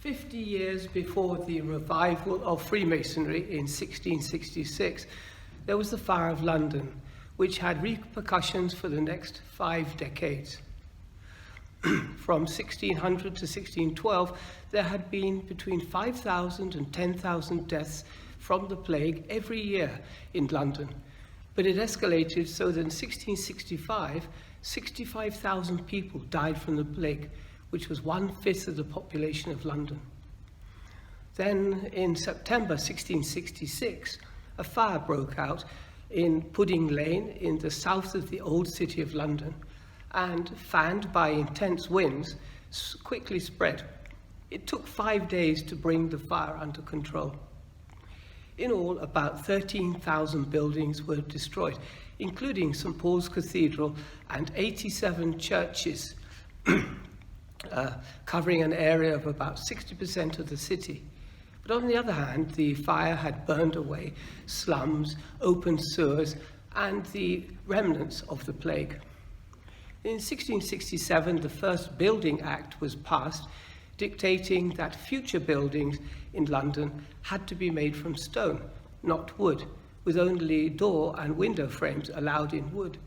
50 years before the revival of Freemasonry in 1666, there was the Fire of London, which had repercussions for the next 5 decades. From 1600 to 1612, there had been between 5,000 and 10,000 deaths from the plague every year in London. But it escalated so that in 1665, 65,000 people died from the plague, which was 1/5 of the population of London. Then in September 1666, a fire broke out in Pudding Lane in the south of the old city of London, and fanned by intense winds, quickly spread. It took 5 days to bring the fire under control. In all, about 13,000 buildings were destroyed, including St. Paul's Cathedral and 87 churches, covering an area of about 60% of the city. But on the other hand, the fire had burned away slums, open sewers, and the remnants of the plague. In 1667, the first Building Act was passed, dictating that future buildings in London had to be made from stone, not wood, with only door and window frames allowed in wood.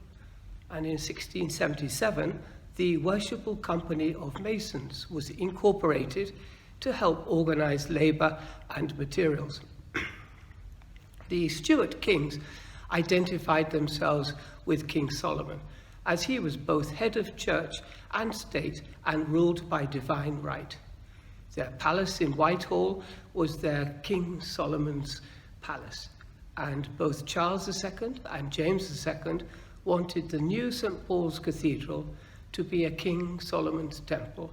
And in 1677, the Worshipful Company of Masons was incorporated to help organize labor and materials. The Stuart kings identified themselves with King Solomon, as he was both head of church and state and ruled by divine right. Their palace in Whitehall was their King Solomon's palace, and both Charles II and James II wanted the new St. Paul's Cathedral to be a King Solomon's temple,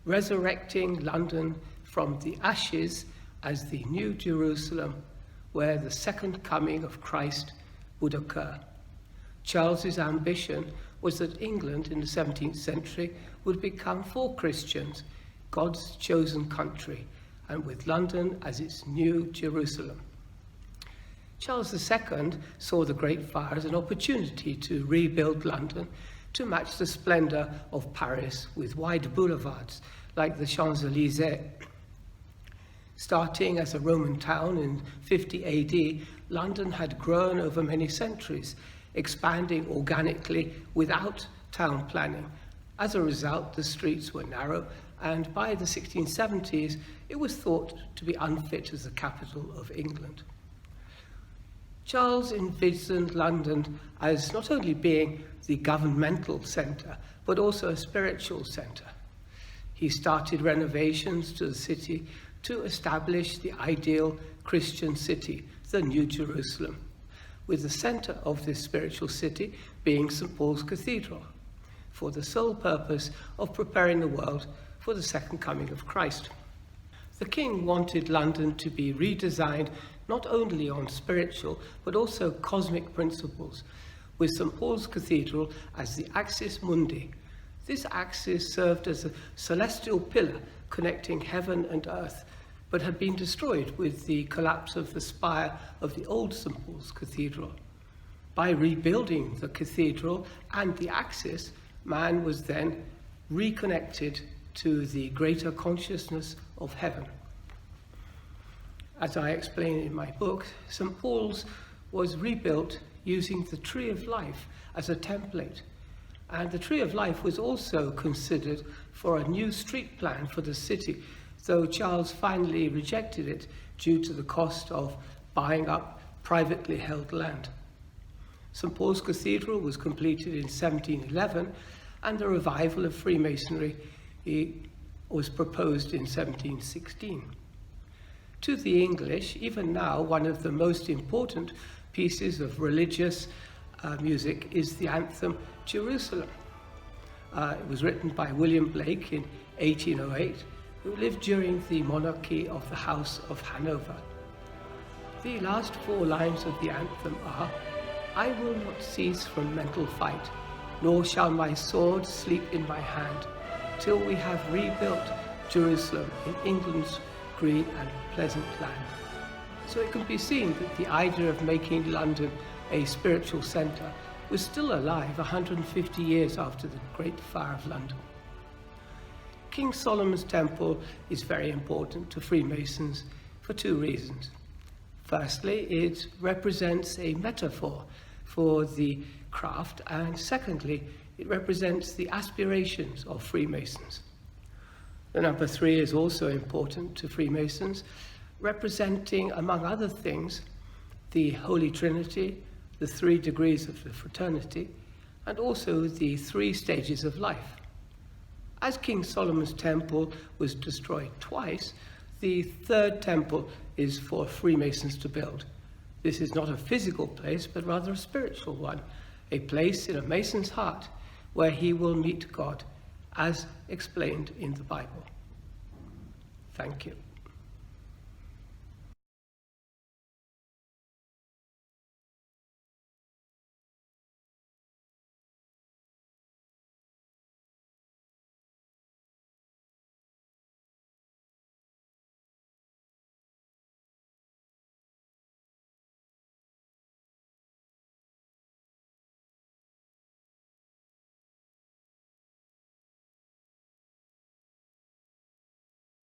resurrecting London from the ashes as the new Jerusalem, where the second coming of Christ would occur. Charles's ambition was that England in the 17th century would become for Christians God's chosen country, and with London as its new Jerusalem. Charles II saw the Great Fire as an opportunity to rebuild London to match the splendor of Paris with wide boulevards like the Champs-Élysées. Starting as a Roman town in 50 AD, London had grown over many centuries, expanding organically without town planning. As a result, the streets were narrow, and by the 1670s, it was thought to be unfit as the capital of England. Charles envisioned London as not only being the governmental centre, but also a spiritual centre. He started renovations to the city to establish the ideal Christian city, the New Jerusalem, with the centre of this spiritual city being St. Paul's Cathedral, for the sole purpose of preparing the world for the second coming of Christ. The king wanted London to be redesigned not only on spiritual but also cosmic principles, with St. Paul's Cathedral as the axis mundi. This axis served as a celestial pillar connecting heaven and earth, but had been destroyed with the collapse of the spire of the old St. Paul's Cathedral. By rebuilding the cathedral and the axis, man was then reconnected to the greater consciousness of heaven. As I explain in my book, St. Paul's was rebuilt using the Tree of Life as a template. And the Tree of Life was also considered for a new street plan for the city, though Charles finally rejected it due to the cost of buying up privately held land. St. Paul's Cathedral was completed in 1711, and the revival of Freemasonry was proposed in 1716. To the English, even now, one of the most important pieces of religious music is the anthem Jerusalem. It was written by William Blake in 1808, who lived during the monarchy of the House of Hanover. The last 4 lines of the anthem are, "I will not cease from mental fight, nor shall my sword sleep in my hand, till we have rebuilt Jerusalem in England's green and pleasant land." So it can be seen that the idea of making London a spiritual centre was still alive 150 years after the Great Fire of London. King Solomon's temple is very important to Freemasons for two reasons. Firstly, it represents a metaphor for the craft, and secondly, it represents the aspirations of Freemasons. The number 3 is also important to Freemasons, representing, among other things, the Holy Trinity, the 3 degrees of the fraternity, and also the 3 stages of life. As King Solomon's temple was destroyed twice, the 3rd temple is for Freemasons to build. This is not a physical place, but rather a spiritual one, a place in a Mason's heart where he will meet God, as explained in the Bible. Thank you.